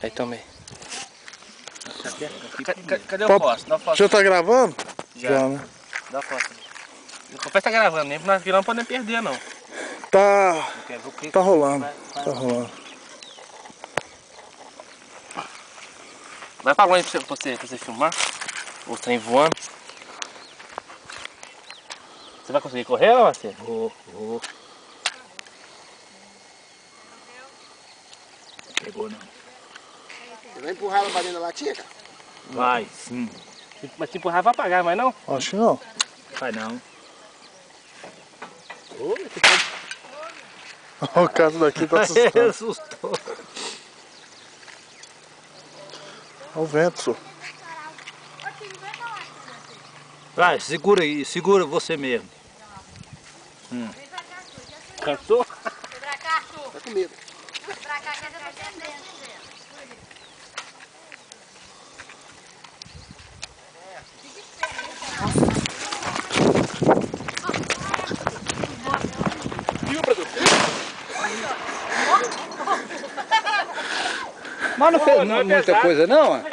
Aí, tomei. Cadê o fósforo? Dá o fósforo. Já tá gravando? Já. Né? Dá o fósforo. O confesso tá gravando, nem porque nós não podemos perder, não. Tá rolando. Tá rolando. Vai pra longe pra você filmar. O trem voando. Você vai conseguir correr, Marcelo? Vou. Pegou não. Você vai empurrar ela pra dentro da latinha, cara? Vai, sim. Mas se empurrar vai apagar, mas não? Acho que não. Vai não. O caso daqui tá assustando. Assustou. Olha o vento, senhor. Vai, segura aí, segura você mesmo. Cansou? Tá com medo. Pra cá que eu tô entendendo. Mas não fez muita coisa não?